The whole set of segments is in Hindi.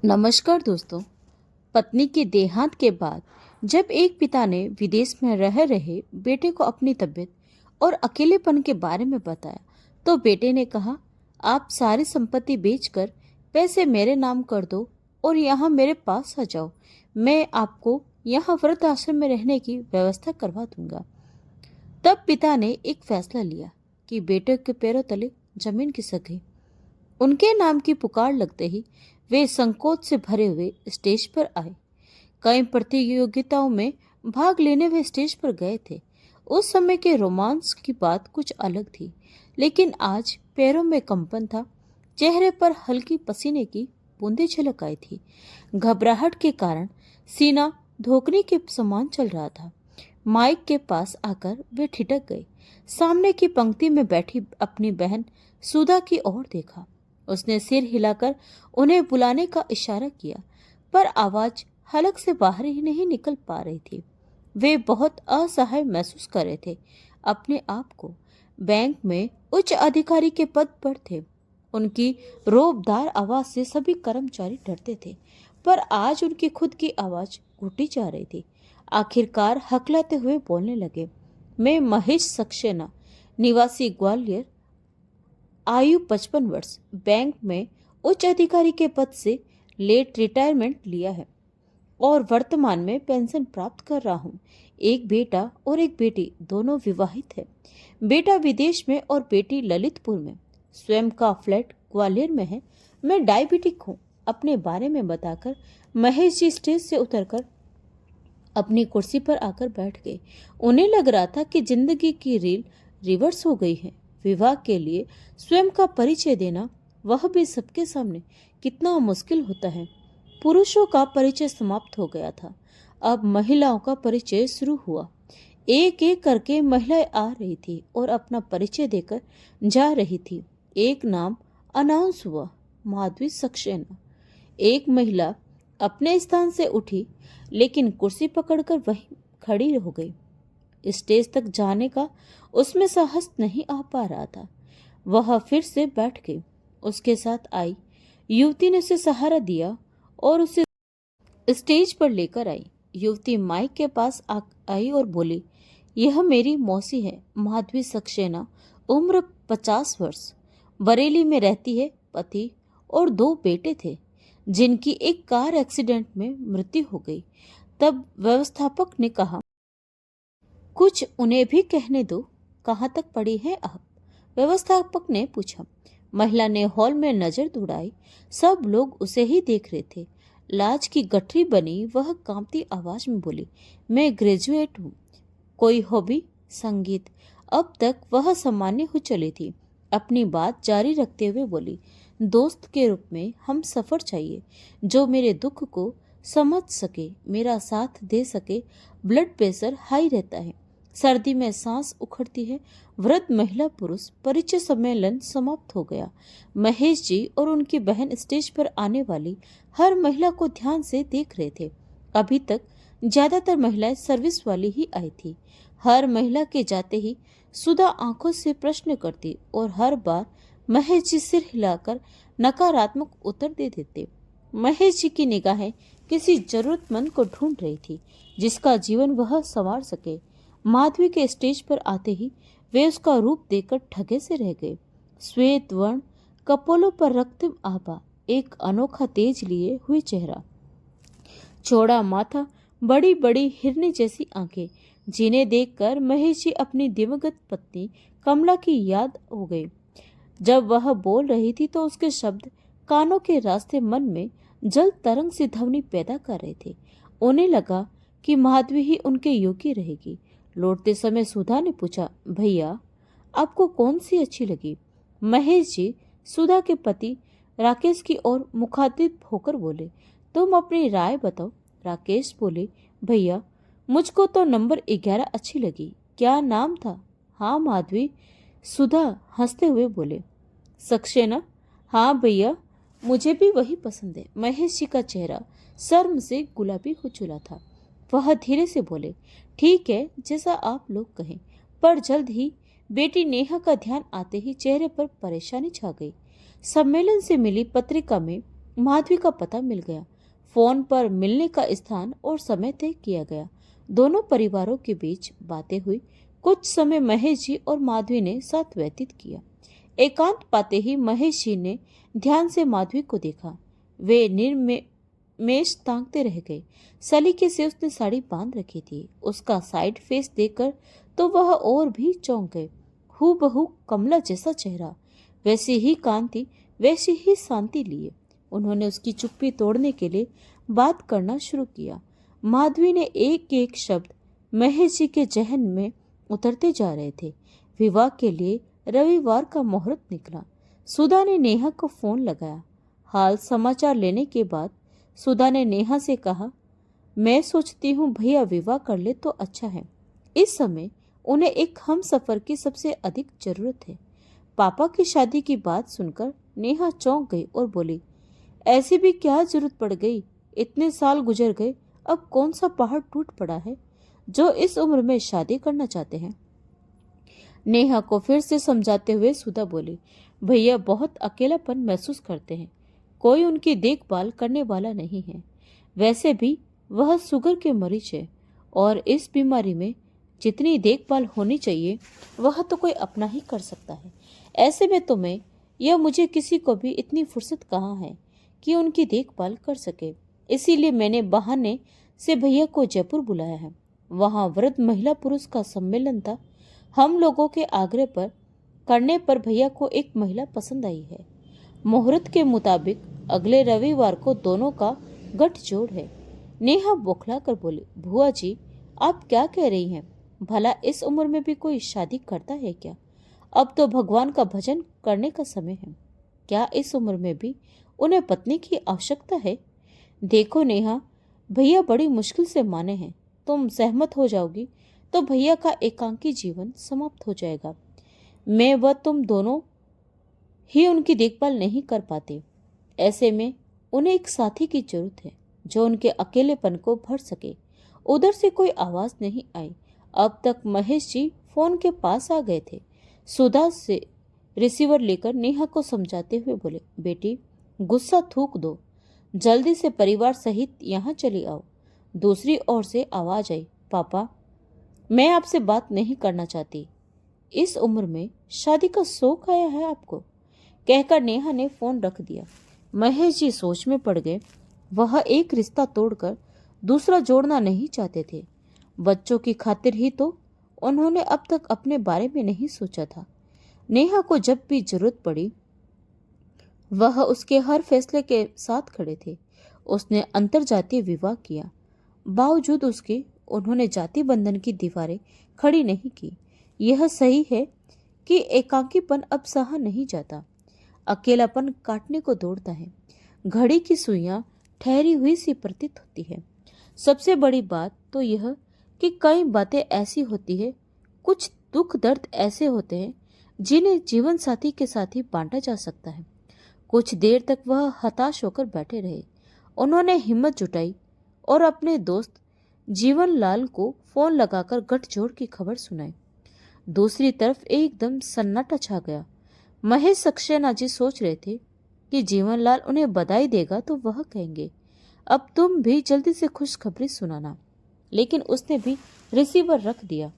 नमस्कार दोस्तों। पत्नी के देहांत के बाद जब एक पिता ने विदेश में रह रहे बेटे को अपनी तबीयत और अकेलेपन के बारे में बताया तो बेटे ने कहा, आप सारी संपत्ति बेचकर पैसे मेरे नाम कर दो और यहाँ मेरे पास आ जाओ। मैं आपको यहाँ वृद्ध आश्रम में रहने की व्यवस्था करवा दूंगा। तब पिता ने एक फैसला लिया कि बेटे के पैरों तले जमीन खिसक गई। उनके नाम की पुकार लगते ही वे संकोच से भरे हुए स्टेज पर आए। कई प्रतियोगिताओं में भाग लेने वे स्टेज पर गए थे। उस समय के रोमांस की बात कुछ अलग थी, लेकिन आज पैरों में कंपन था, चेहरे पर हल्की पसीने की बूंदें झलक आई थी। घबराहट के कारण सीना धोखने के समान चल रहा था। माइक के पास आकर वे ठिठक गए। सामने की पंक्ति में बैठी अपनी बहन सुधा की ओर देखा। उसने सिर हिलाकर उन्हें बुलाने का इशारा किया, पर आवाज हलक से बाहर ही नहीं निकल पा रही थी। वे बहुत असहाय महसूस कर रहे थे अपने आप को। बैंक में उच्च अधिकारी के पद पर थे। उनकी रोबदार आवाज से सभी कर्मचारी डरते थे, पर आज उनकी खुद की आवाज घुटी जा रही थी। आखिरकार हकलाते हुए बोलने लगे, मैं महेश सक्सेना, निवासी ग्वालियर, आयु 55 वर्ष, बैंक में उच्च अधिकारी के पद से लेट रिटायरमेंट लिया है और वर्तमान में पेंशन प्राप्त कर रहा हूँ। एक बेटा और एक बेटी, दोनों विवाहित है। बेटा विदेश में और बेटी ललितपुर में। स्वयं का फ्लैट ग्वालियर में है। मैं डायबिटिक हूँ। अपने बारे में बताकर महेश जी स्टेज से उतरकर अपनी कुर्सी पर आकर बैठ गए। उन्हें लग रहा था कि जिंदगी की रील रिवर्स हो गई है। विवाह के लिए स्वयं का परिचय देना, वह भी सबके सामने, कितना मुश्किल होता है। पुरुषों का परिचय समाप्त हो गया था, अब महिलाओं का परिचय शुरू हुआ। एक एक करके महिलाएं आ रही थी और अपना परिचय देकर जा रही थी। एक नाम अनाउंस हुआ, माधवी सक्सेना। एक महिला अपने स्थान से उठी, लेकिन कुर्सी पकड़कर वहीं खड़ी हो गई। स्टेज तक जाने का उसमें साहस नहीं आ पा रहा था। वह फिर से बैठ गई। उसके साथ आई युवती ने उसे सहारा दिया और उसे स्टेज पर लेकर आई। युवती माइक के पास आई और बोली, यह मेरी मौसी है, माधवी सक्सेना, उम्र 50 वर्ष, बरेली में रहती है। पति और 2 बेटे थे, जिनकी एक कार एक्सीडेंट में मृत्यु हो गई। तब व्यवस्थापक ने कहा, कुछ उन्हें भी कहने दो, कहाँ तक पड़ी है आप? व्यवस्थापक ने पूछा। महिला ने हॉल में नजर दौड़ाई। सब लोग उसे ही देख रहे थे। लाज की गठरी बनी वह कांपती आवाज में बोली, मैं ग्रेजुएट हूँ। कोई हॉबी? संगीत। अब तक वह सामान्य हो चली थी। अपनी बात जारी रखते हुए बोली, दोस्त के रूप में हम सफर चाहिए, जो मेरे दुख को समझ सके, मेरा साथ दे सके। ब्लड प्रेशर हाई रहता है, सर्दी में सांस उखड़ती है। वृद्ध महिला पुरुष परिचय सम्मेलन समाप्त हो गया। महेश जी और उनकी बहन स्टेज पर आने वाली हर महिला को ध्यान से देख रहे थे। अभी तक ज्यादातर महिलाएं सर्विस वाली ही आई थी। हर महिला के जाते ही सुधा आंखों से प्रश्न करती और हर बार महेश जी सिर हिलाकर नकारात्मक उत्तर दे देते। महेश जी की निगाहें किसी जरूरतमंद को ढूंढ रही थी, जिसका जीवन वह संवार सके। माधवी के स्टेज पर आते ही वे उसका रूप देखकर ठगे से रह गए। श्वेत वर्ण, कपोलों पर रक्तम आभा, एक अनोखा तेज लिए हुए चेहरा, चौड़ा माथा, बड़ी बड़ी हिरनी जैसी आंखें, जिन्हें देखकर महेश जी अपनी दिवंगत पत्नी कमला की याद हो गई। जब वह बोल रही थी तो उसके शब्द कानों के रास्ते मन में जल तरंग से ध्वनि पैदा कर रहे थे। उन्हें लगा कि माधवी ही उनके योग्य रहेगी। लौटते समय सुधा ने पूछा, भैया आपको कौन सी अच्छी लगी? महेश जी सुधा के पति राकेश की ओर मुखातिब होकर बोले, तुम अपनी राय बताओ। राकेश बोले, भैया मुझको तो नंबर 11 अच्छी लगी। क्या नाम था? हाँ माधवी, सुधा हंसते हुए बोले। सक्सेना? हाँ भैया, मुझे भी वही पसंद है। महेश जी का चेहरा शर्म से गुलाबी हो चुका था। वह धीरे से बोले, ठीक है, जैसा आप लोग कहें। पर जल्द ही बेटी नेहा का ध्यान आते ही चेहरे पर परेशानी छा गई। सम्मेलन से मिली पत्रिका में माधवी का पता मिल गया। फोन पर मिलने का स्थान और समय तय किया गया। दोनों परिवारों के बीच बातें हुई। कुछ समय महेश जी और माधवी ने साथ व्यतीत किया। एकांत पाते ही महेश जी ने ध्यान से माधवी को देखा। वे निर्मेश ताकते रह गए। सलीके से उसने साड़ी बांध रखी थी। उसका साइड फेस देखकर तो वह और भी चौंक गए। हूबहू कमला जैसा चेहरा, वैसी ही कांति, वैसी ही शांति लिए। उन्होंने उसकी चुप्पी तोड़ने के लिए बात करना शुरू किया। माधवी ने एक एक शब्द महेश जी के जहन में उतरते जा रहे थे। विवाह के लिए रविवार का मुहूर्त निकला। सुधा ने नेहा को फोन लगाया। हाल समाचार लेने के बाद सुधा ने नेहा से कहा, मैं सोचती हूँ भैया विवाह कर ले तो अच्छा है। इस समय उन्हें एक हम सफर की सबसे अधिक जरूरत है। पापा की शादी की बात सुनकर नेहा चौंक गई और बोली, ऐसी भी क्या जरूरत पड़ गई? इतने साल गुजर गए, अब कौन सा पहाड़ टूट पड़ा है जो इस उम्र में शादी करना चाहते हैं? नेहा को फिर से समझाते हुए सुधा बोली, भैया बहुत अकेलापन महसूस करते हैं। कोई उनकी देखभाल करने वाला नहीं है। वैसे भी वह शुगर के मरीज है और इस बीमारी में जितनी देखभाल होनी चाहिए वह तो कोई अपना ही कर सकता है। ऐसे में तुम्हें या मुझे किसी को भी इतनी फुर्सत कहाँ है कि उनकी देखभाल कर सके। इसीलिए मैंने बहाने से भैया को जयपुर बुलाया है। वहाँ वृद्ध महिला पुरुष का सम्मेलन था। हम लोगों के आग्रह पर करने पर भैया को एक महिला पसंद आई है। मुहूर्त के मुताबिक अगले रविवार को दोनों का गठजोड़ है। नेहा बौखला कर बोली, बुआ जी आप क्या कह रही हैं? भला इस उम्र में भी कोई शादी करता है क्या? अब तो भगवान का भजन करने का समय है। क्या इस उम्र में भी उन्हें पत्नी की आवश्यकता है? देखो नेहा, भैया बड़ी मुश्किल से माने हैं। तुम सहमत हो जाओगी तो भैया का एकांकी जीवन समाप्त हो जाएगा। मैं व तुम दोनों ही उनकी देखभाल नहीं कर पाते। ऐसे में उन्हें एक साथी की जरूरत है जो उनके अकेलेपन को भर सके। उधर से कोई आवाज नहीं आई। अब तक महेश जी फोन के पास आ गए थे। सुधा से रिसीवर लेकर नेहा को समझाते हुए बोले, बेटी गुस्सा थूक दो, जल्दी से परिवार सहित यहाँ चली आओ। दूसरी ओर से आवाज आई, पापा मैं आपसे बात नहीं करना चाहती। इस उम्र में शादी का शौक आया है आपको? कहकर नेहा ने फोन रख दिया। महेश जी सोच में पड़ गए। वह एक रिश्ता तोड़कर दूसरा जोड़ना नहीं चाहते थे। बच्चों की खातिर ही तो उन्होंने अब तक अपने बारे में नहीं सोचा था। नेहा को जब भी जरूरत पड़ी वह उसके हर फैसले के साथ खड़े थे। उसने अंतरजातीय विवाह किया, बावजूद उसके उन्होंने जाति बंधन की दीवारें खड़ी नहीं की। यह सही है कि एकाकीपन अब सहा नहीं जाता। अकेलापन काटने को दौड़ता है। घड़ी की सुइयां ठहरी हुई सी प्रतीत होती है। सबसे बड़ी बात तो यह कि कई बातें ऐसी होती है, कुछ दुख दर्द ऐसे होते हैं जिन्हें जीवन साथी के साथ ही बांटा जा सकता है। कुछ देर तक वह हताश होकर बैठे रहे। उन्होंने हिम्मत जुटाई और अपने दोस्त जीवन लाल को फोन लगाकर गठजोड़ की खबर सुनाई। दूसरी तरफ एकदम सन्नाटा छा गया। महेश सक्सेना जी सोच रहे थे कि जीवनलाल उन्हें बधाई देगा तो वह कहेंगे, अब तुम भी जल्दी से खुशखबरी सुनाना। लेकिन उसने भी रिसीवर रख दिया।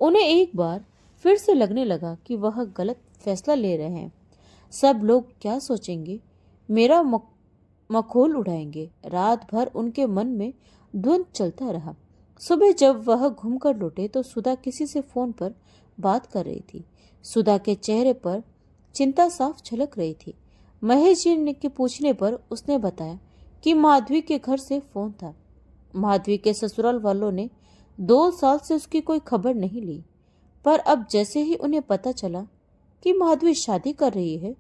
उन्हें एक बार फिर से लगने लगा कि वह गलत फैसला ले रहे हैं। सब लोग क्या सोचेंगे, मेरा मखौल उड़ाएंगे। रात भर उनके मन में द्वंद्व चलता रहा। सुबह जब वह घूमकर लौटे तो सुधा किसी से फोन पर बात कर रही थी। सुधा के चेहरे पर चिंता साफ झलक रही थी। महेश जी ने के पूछने पर उसने बताया कि माधवी के घर से फोन था। माधवी के ससुराल वालों ने 2 साल से उसकी कोई खबर नहीं ली, पर अब जैसे ही उन्हें पता चला कि माधवी शादी कर रही है,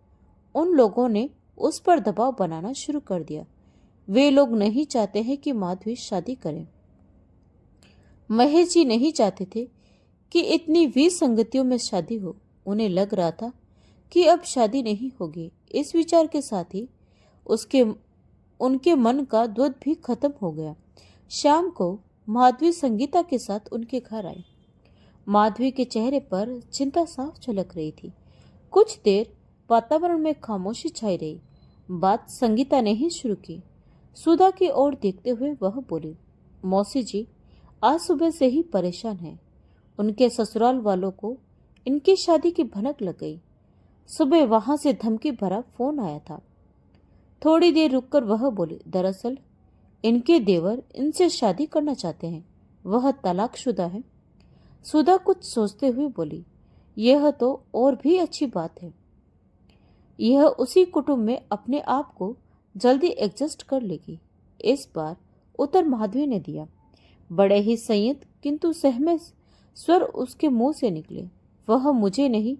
उन लोगों ने उस पर दबाव बनाना शुरू कर दिया। वे लोग नहीं चाहते हैं कि माधवी शादी करे। महेश जी नहीं चाहते थे कि इतनी विसंगतियों में शादी हो। उन्हें लग रहा था कि अब शादी नहीं होगी। इस विचार के साथ ही उनके मन का द्वंद्व भी खत्म हो गया। शाम को माधवी संगीता के साथ उनके घर आई। माधवी के चेहरे पर चिंता साफ झलक रही थी। कुछ देर वातावरण में खामोशी छाई रही। बात संगीता ने ही शुरू की। सुधा की ओर देखते हुए वह बोली, मौसी जी आज सुबह से ही परेशान है। उनके ससुराल वालों को इनकी शादी की भनक लग गई। सुबह वहां से धमकी भरा फोन आया था। थोड़ी देर रुककर वह बोली, दरअसल इनके देवर इनसे शादी करना चाहते हैं। वह तलाकशुदा है। सुधा कुछ सोचते हुए बोली, यह तो और भी अच्छी बात है। यह उसी कुटुंब में अपने आप को जल्दी एडजस्ट कर लेगी। इस बार उत्तर माधवी ने दिया। बड़े ही संयत किंतु सहमे स्वर उसके मुंह से निकले। वह मुझे नहीं,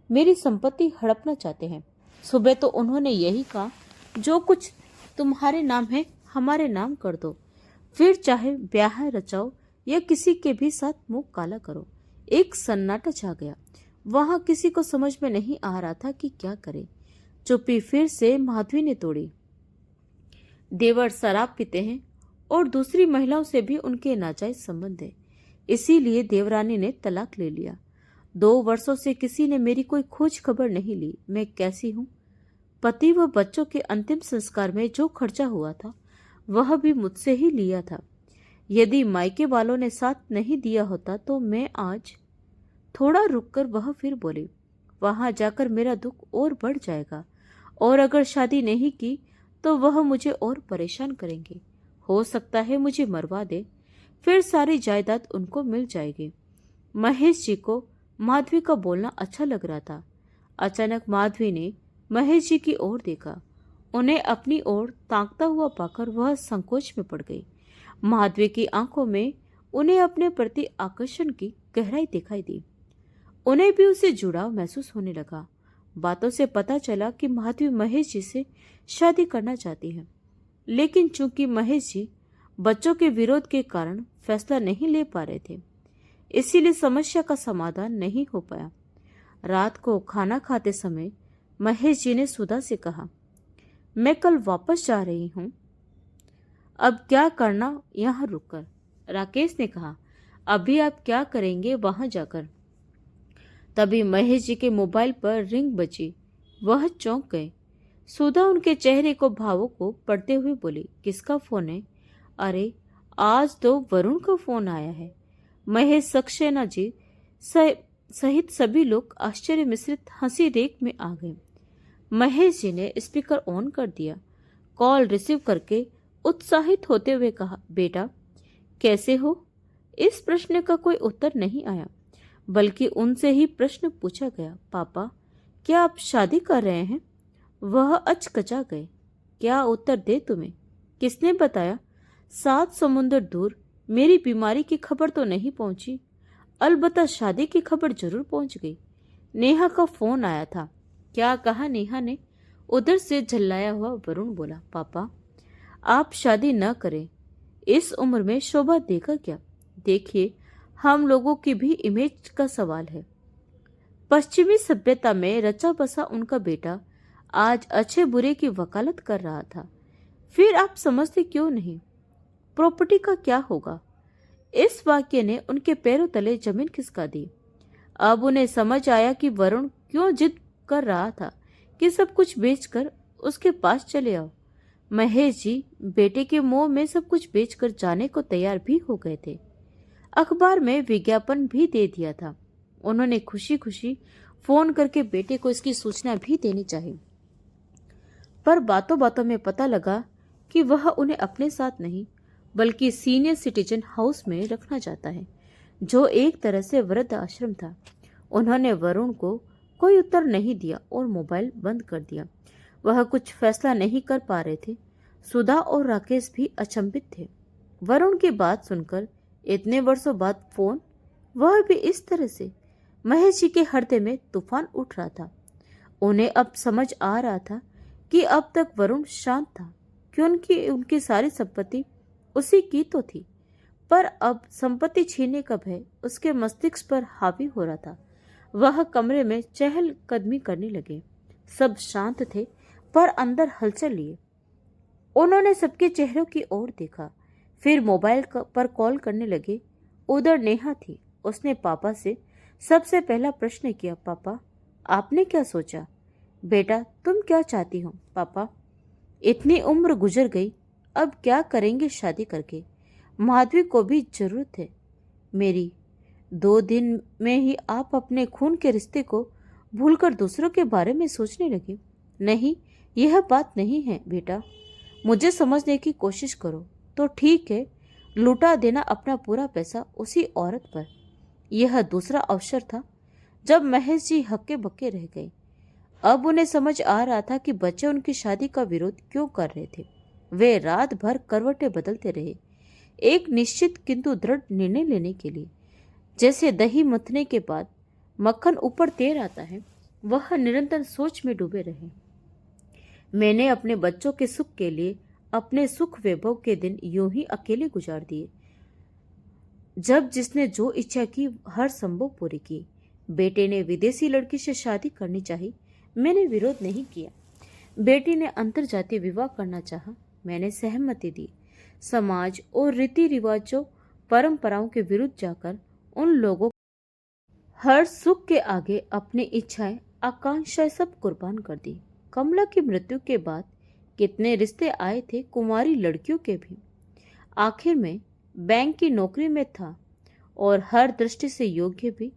मेरी संपत्ति हड़पना चाहते हैं। सुबह तो उन्होंने यही कहा, जो कुछ तुम्हारे नाम है हमारे नाम कर दो, फिर चाहे ब्याह रचाओ या किसी के भी साथ मुंह काला करो। एक सन्नाटा छा गया। वहां किसी को समझ में नहीं आ रहा था कि क्या करे। चुप्पी फिर से माधवी ने तोड़ी। देवर शराब पीते हैं और दूसरी महिलाओं से भी उनके नाजायज संबंध है, इसीलिए देवरानी ने तलाक ले लिया। 2 वर्षों से किसी ने मेरी कोई खोज खबर नहीं ली। मैं कैसी हूँ? पति व बच्चों के अंतिम संस्कार में जो खर्चा हुआ था वह भी मुझसे ही लिया था। यदि मायके वालों ने साथ नहीं दिया होता तो मैं आज। थोड़ा रुककर वह फिर बोली, वहां जाकर मेरा दुख और बढ़ जाएगा, और अगर शादी नहीं की तो वह मुझे और परेशान करेंगे। हो सकता है मुझे मरवा दे, फिर सारी जायदाद उनको मिल जाएगी। महेश जी को माधवी का बोलना अच्छा लग रहा था। अचानक माधवी ने महेश जी की ओर देखा। उन्हें अपनी ओर ताकता हुआ पाकर वह संकोच में पड़ गई। माधवी की आंखों में उन्हें अपने प्रति आकर्षण की गहराई दिखाई दी। उन्हें भी उससे जुड़ाव महसूस होने लगा। बातों से पता चला कि माधवी महेश जी से शादी करना चाहती है, लेकिन चूंकि महेश जी बच्चों के विरोध के कारण फैसला नहीं ले पा रहे थे, इसीलिए समस्या का समाधान नहीं हो पाया। रात को खाना खाते समय महेश जी ने सुधा से कहा, मैं कल वापस जा रही हूँ, अब क्या करना यहाँ रुककर। राकेश ने कहा, अभी आप क्या करेंगे वहां जाकर। तभी महेश जी के मोबाइल पर रिंग बजी। वह चौंक गए। सुधा उनके चेहरे को भावों को पढ़ते हुए बोली, किसका फोन है? अरे आज तो वरुण का फोन आया है। महेश सक्सेना जी सहित सभी लोग आश्चर्य मिश्रित हंसी रेख में आ गए। महेश जी ने स्पीकर ऑन कर दिया। कॉल रिसीव करके उत्साहित होते हुए कहा, बेटा कैसे हो? इस प्रश्न का कोई उत्तर नहीं आया, बल्कि उनसे ही प्रश्न पूछा गया, पापा क्या आप शादी कर रहे हैं? वह अचकचा गए। क्या उत्तर दे तुम्हें? किसने बताया? 7 समुंदर दूर मेरी बीमारी की खबर तो नहीं पहुंची, अलबत्ता शादी की खबर जरूर पहुंच गई। नेहा का फोन आया था। क्या कहा नेहा ने? उधर से झल्लाया हुआ वरुण बोला, पापा आप शादी न करें, इस उम्र में शोभा देगा क्या? देखिए हम लोगों की भी इमेज का सवाल है। पश्चिमी सभ्यता में रचा बसा उनका बेटा आज अच्छे बुरे की वकालत कर रहा था। फिर आप समझते क्यों नहीं? प्रॉपर्टी का क्या होगा? इस वाक्य ने उनके पैरों तले जमीन खिसका दी। अब उन्हें समझ आया कि वरुण क्यों जिद कर रहा था कि सब कुछ बेचकर उसके पास चले आओ। महेश जी बेटे के मोह में सब कुछ बेचकर जाने को तैयार भी हो गए थे। अखबार में विज्ञापन भी दे दिया था। उन्होंने खुशी खुशी फोन करके बेटे को इसकी सूचना भी देनी चाहिए, पर बातों बातों में पता लगा कि वह उन्हें अपने साथ नहीं बल्कि सीनियर सिटीजन हाउस में रखना चाहता है, जो एक तरह से वृद्ध आश्रम था। उन्होंने वरुण को कोई उत्तर नहीं दिया और मोबाइल बंद कर दिया। वह कुछ फैसला नहीं कर पा रहे थे। सुधा और राकेश भी अचंभित थे। वरुण की बात सुनकर इतने वर्षों बाद फोन, वह भी इस तरह से। महेश जी के हृदय में तूफान उठ रहा था। उन्हें अब समझ आ रहा था कि अब तक वरुण शांत था, क्योंकि उनकी सारी संपत्ति उसी की तो थी, पर अब संपत्ति छीनने का भय उसके मस्तिष्क पर हावी हो रहा था। वह कमरे में चहलकदमी करने लगे। सब शांत थे, पर अंदर हलचल लिए। उन्होंने सबके चेहरों की ओर देखा, फिर मोबाइल पर कॉल करने लगे। उधर नेहा थी। उसने पापा से सबसे पहला प्रश्न किया, पापा आपने क्या सोचा? बेटा तुम क्या चाहती हो? पापा इतनी उम्र गुजर गई, अब क्या करेंगे शादी करके? माधवी को भी जरूरत है मेरी। 2 दिन में ही आप अपने खून के रिश्ते को भूलकर दूसरों के बारे में सोचने लगे। नहीं, यह बात नहीं है बेटा। मुझे समझने की कोशिश करो। तो ठीक है, लुटा देना अपना पूरा पैसा उसी औरत पर। यह दूसरा अवसर था जब महेश जी हक्के बक्के रह गए। अब उन्हें समझ आ रहा था कि बच्चे उनकी शादी का विरोध क्यों कर रहे थे। वे रात भर करवटें बदलते रहे, एक निश्चित किंतु दृढ़ निर्णय लेने के लिए। जैसे दही मथने के बाद मक्खन ऊपर तैर आता है, वह निरंतर सोच में डूबे रहे। मैंने अपने बच्चों के सुख के लिए अपने सुख वैभव के दिन यूं ही अकेले गुजार दिए। जब जिसने जो इच्छा की हर संभव पूरी की। बेटे ने विदेशी लड़की से शादी करनी चाहिए, मैंने विरोध नहीं किया। बेटी ने अंतरजातीय विवाह करना चाहा, मैंने सहमति दी। समाज और रीति रिवाजों परंपराओं के विरुद्ध जाकर उन लोगों हर सुख के आगे अपनी इच्छाएं आकांक्षाएं सब कुर्बान कर दी। कमला की मृत्यु के बाद कितने रिश्ते आए थे, कुंवारी लड़कियों के भी। आखिर में बैंक की नौकरी में था और हर दृष्टि से योग्य भी।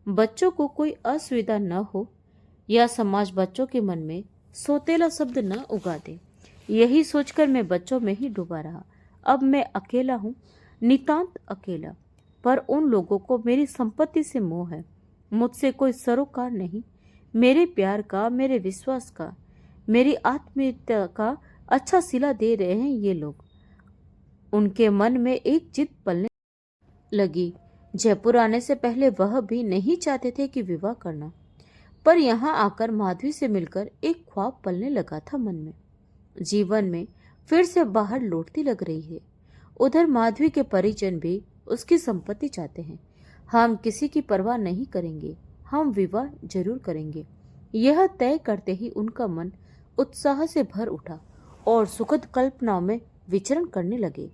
बच्चों को कोई असुविधा न हो या समाज बच्चों के मन में सौतेला शब्द न उगा दे, यही सोचकर मैं बच्चों में ही डूबा रहा। अब मैं अकेला हूँ, नितांत अकेला। पर उन लोगों को मेरी संपत्ति से मोह है, मुझसे कोई सरोकार नहीं। मेरे प्यार का, मेरे विश्वास का, मेरी आत्मीयता का अच्छा सिला दे रहे हैं ये लोग। उनके मन में एक जिद पलने लगी। जयपुर आने से पहले वह भी नहीं चाहते थे कि विवाह करना, पर यहाँ आकर माधवी से मिलकर एक ख्वाब पलने लगा था मन में। जीवन में फिर से बाहर लौटती लग रही है। उधर माधवी के परिजन भी उसकी संपत्ति चाहते हैं। हम किसी की परवाह नहीं करेंगे, हम विवाह जरूर करेंगे। यह तय करते ही उनका मन उत्साह से भर उठा और सुखद कल्पनाओं में विचरण करने लगे।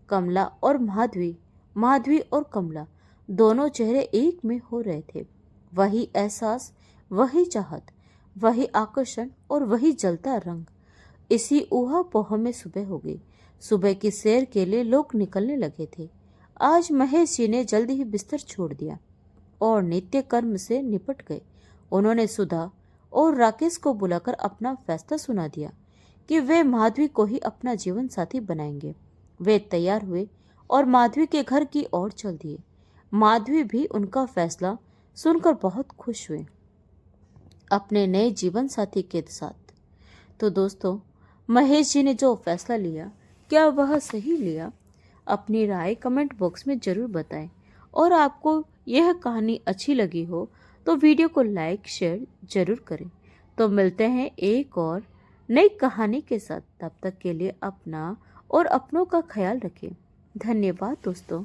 कमला और माधवी, माधवी और कमला, दोनों चेहरे एक में हो रहे थे। वही एहसास, वही चाहत, वही आकर्षण और वही जलता रंग। इसी ऊहा-पोह में सुबह हो गई। सुबह की सैर के लिए लोग निकलने लगे थे। आज महेश जी ने जल्दी ही बिस्तर छोड़ दिया और नित्य कर्म से निपट गए। उन्होंने सुधा और राकेश को बुलाकर अपना फैसला सुना दिया कि वे माधवी को ही अपना जीवन साथी बनाएंगे। वे तैयार हुए और माधवी के घर की ओर चल दिए। माधवी भी उनका फैसला सुनकर बहुत खुश हुए अपने नए जीवन साथी के साथ। तो दोस्तों, महेश जी ने जो फैसला लिया, क्या वह सही लिया? अपनी राय कमेंट बॉक्स में जरूर बताएं। और आपको यह कहानी अच्छी लगी हो तो वीडियो को लाइक शेयर जरूर करें। तो मिलते हैं एक और नई कहानी के साथ। तब तक के लिए अपना और अपनों का ख्याल रखें। धन्यवाद दोस्तों।